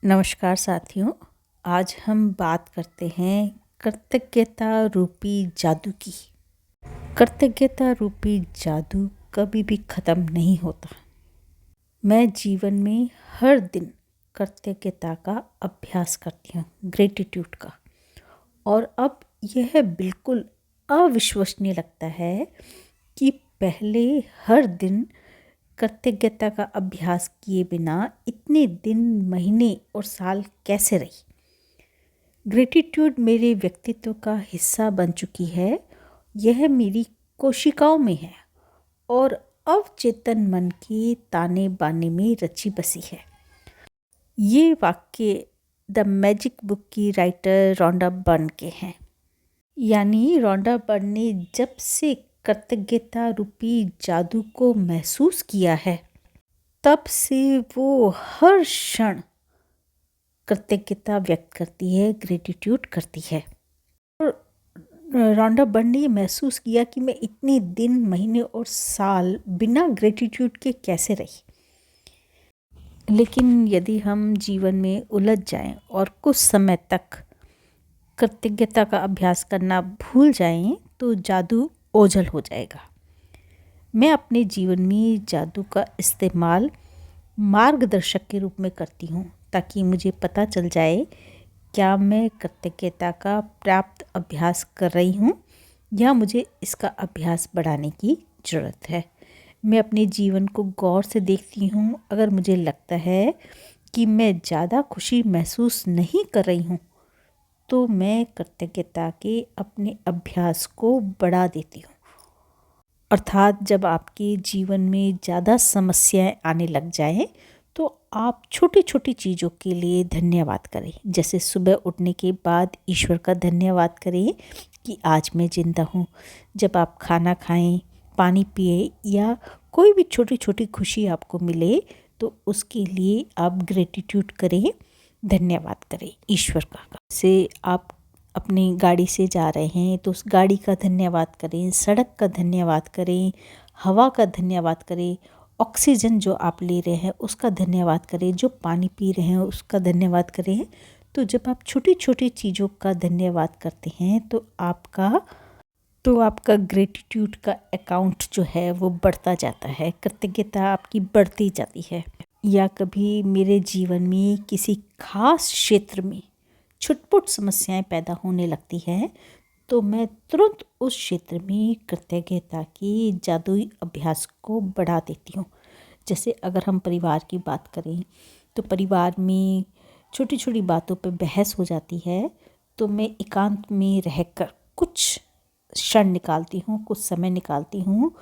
नमस्कार साथियों। आज हम बात करते हैं कृतज्ञता रूपी जादू की। कृतज्ञता रूपी जादू कभी भी ख़त्म नहीं होता। मैं जीवन में हर दिन कृतज्ञता का अभ्यास करती हूँ, ग्रेटिट्यूड का। और अब यह बिल्कुल अविश्वसनीय लगता है कि पहले हर दिन कृतज्ञता का अभ्यास किए बिना इतने दिन, महीने और साल कैसे रही। ग्रेटिट्यूड मेरे व्यक्तित्व का हिस्सा बन चुकी है। यह मेरी कोशिकाओं में है और अवचेतन मन के ताने बाने में रची बसी है। ये वाक्य द मैजिक बुक की राइटर रोंडा बर्न के हैं। यानी रोंडा बर्न ने जब से कृतज्ञता रूपी जादू को महसूस किया है, तब से वो हर क्षण कृतज्ञता व्यक्त करती है, ग्रेटिट्यूड करती है। और रोंडा बर्न ने ये महसूस किया कि मैं इतने दिन, महीने और साल बिना ग्रेटिट्यूड के कैसे रही। लेकिन यदि हम जीवन में उलझ जाएं और कुछ समय तक कृतज्ञता का अभ्यास करना भूल जाएं, तो जादू ओझल हो जाएगा। मैं अपने जीवन में जादू का इस्तेमाल मार्गदर्शक के रूप में करती हूँ, ताकि मुझे पता चल जाए क्या मैं कृतज्ञता का पर्याप्त अभ्यास कर रही हूँ या मुझे इसका अभ्यास बढ़ाने की ज़रूरत है। मैं अपने जीवन को गौर से देखती हूँ। अगर मुझे लगता है कि मैं ज़्यादा खुशी महसूस नहीं कर रही हूँ, तो मैं कृतज्ञता के अपने अभ्यास को बढ़ा देती हूँ। अर्थात जब आपके जीवन में ज़्यादा समस्याएं आने लग जाएं, तो आप छोटी छोटी चीज़ों के लिए धन्यवाद करें। जैसे सुबह उठने के बाद ईश्वर का धन्यवाद करें कि आज मैं ज़िंदा हूँ। जब आप खाना खाएं, पानी पिए या कोई भी छोटी छोटी खुशी आपको मिले, तो उसके लिए आप ग्रेटिट्यूड करें, धन्यवाद करें ईश्वर का। से आप अपनी गाड़ी से जा रहे हैं तो उस गाड़ी का धन्यवाद करें, सड़क का धन्यवाद करें, हवा का धन्यवाद करें, ऑक्सीजन जो आप ले रहे हैं उसका धन्यवाद करें, जो पानी पी रहे हैं उसका धन्यवाद करें। तो जब आप छोटी छोटी चीज़ों का धन्यवाद करते हैं, तो आपका ग्रेटिट्यूड का अकाउंट जो है वो बढ़ता जाता है, कृतज्ञता आपकी बढ़ती जाती है। या कभी मेरे जीवन में किसी खास क्षेत्र में छुटपुट समस्याएं पैदा होने लगती है, तो मैं तुरंत उस क्षेत्र में कृतज्ञता की जादुई अभ्यास को बढ़ा देती हूँ। जैसे अगर हम परिवार की बात करें, तो परिवार में छोटी छोटी बातों पर बहस हो जाती है, तो मैं एकांत में रहकर कुछ क्षण निकालती हूँ, कुछ समय निकालती हूँ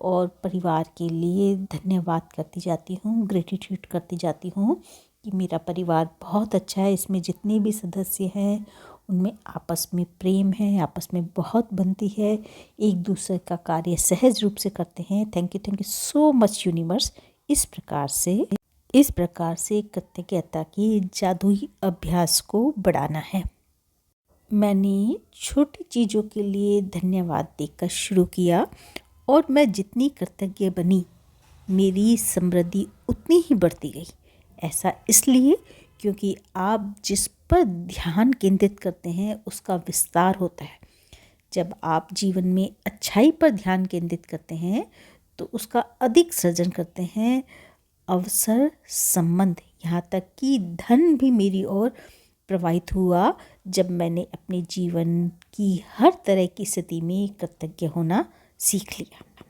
और परिवार के लिए धन्यवाद करती जाती हूँ, ग्रेटिट्यूड करती जाती हूँ कि मेरा परिवार बहुत अच्छा है। इसमें जितने भी सदस्य हैं उनमें आपस में प्रेम है, आपस में बहुत बनती है, एक दूसरे का कार्य सहज रूप से करते हैं। Thank you so much universe. इस प्रकार से कृतज्ञता की जादुई अभ्यास को बढ़ाना है। मैंने छोटी चीज़ों के लिए धन्यवाद देकर शुरू किया और मैं जितनी कृतज्ञ बनी, मेरी समृद्धि उतनी ही बढ़ती गई। ऐसा इसलिए क्योंकि आप जिस पर ध्यान केंद्रित करते हैं उसका विस्तार होता है। जब आप जीवन में अच्छाई पर ध्यान केंद्रित करते हैं तो उसका अधिक सृजन करते हैं। अवसर, संबंध, यहाँ तक कि धन भी मेरी ओर प्रवाहित हुआ जब मैंने अपने जीवन की हर तरह की स्थिति में कृतज्ञ होना सीख लिया।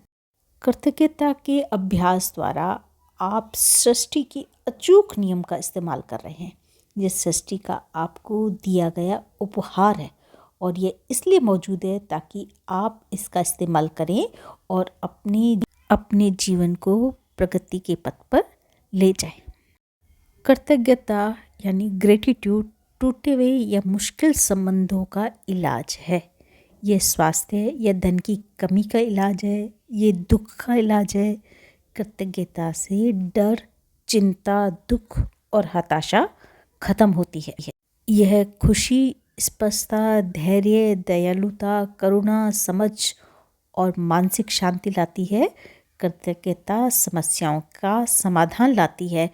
कृतज्ञता के अभ्यास द्वारा आप सृष्टि के अचूक नियम का इस्तेमाल कर रहे हैं। ये सृष्टि का आपको दिया गया उपहार है और ये इसलिए मौजूद है ताकि आप इसका इस्तेमाल करें और अपने जीवन को प्रगति के पथ पर ले जाएं। कृतज्ञता यानी ग्रेटिट्यूड टूटे हुए या मुश्किल संबंधों का इलाज है। ये स्वास्थ्य या धन की कमी का इलाज है, ये दुख का इलाज है। कृतज्ञता से डर, चिंता, दुख और हताशा खत्म होती है। यह खुशी, स्पष्टता, धैर्य, दयालुता, करुणा, समझ और मानसिक शांति लाती है। कृतज्ञता समस्याओं का समाधान लाती है।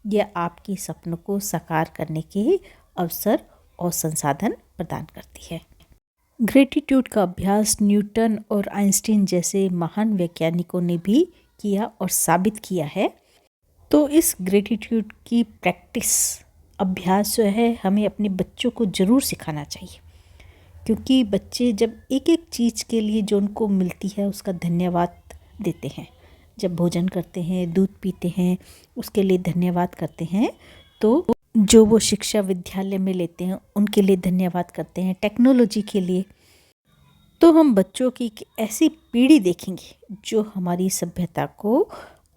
यह आपके सपनों को साकार करने के अवसर और संसाधन प्रदान करती है। ग्रेटिट्यूड का अभ्यास न्यूटन और आइंस्टीन जैसे महान वैज्ञानिकों ने भी किया और साबित किया है। तो इस ग्रेटिट्यूड की प्रैक्टिस, अभ्यास जो है, हमें अपने बच्चों को ज़रूर सिखाना चाहिए, क्योंकि बच्चे जब एक एक चीज़ के लिए जो उनको मिलती है उसका धन्यवाद देते हैं, जब भोजन करते हैं, दूध पीते हैं, उसके लिए धन्यवाद करते हैं, तो जो वो शिक्षा विद्यालय में लेते हैं उनके लिए धन्यवाद करते हैं, टेक्नोलॉजी के लिए, तो हम बच्चों की एक ऐसी पीढ़ी देखेंगे जो हमारी सभ्यता को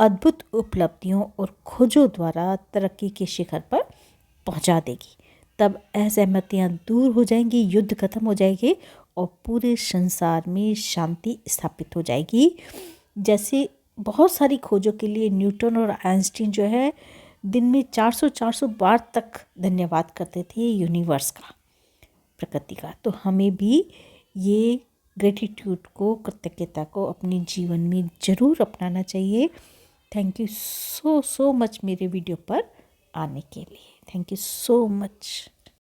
अद्भुत उपलब्धियों और खोजों द्वारा तरक्की के शिखर पर पहुंचा देगी। तब असहमतियाँ दूर हो जाएंगी, युद्ध खत्म हो जाएंगे और पूरे संसार में शांति स्थापित हो जाएगी। जैसे बहुत सारी खोजों के लिए न्यूटन और आइंस्टीन जो है दिन में 400 बार तक धन्यवाद करते थे यूनिवर्स का, प्रकृति का। तो हमें भी ये ग्रेटिट्यूड को, कृतज्ञता को अपने जीवन में ज़रूर अपनाना चाहिए। थैंक यू सो मच मेरे वीडियो पर आने के लिए। Thank you so much.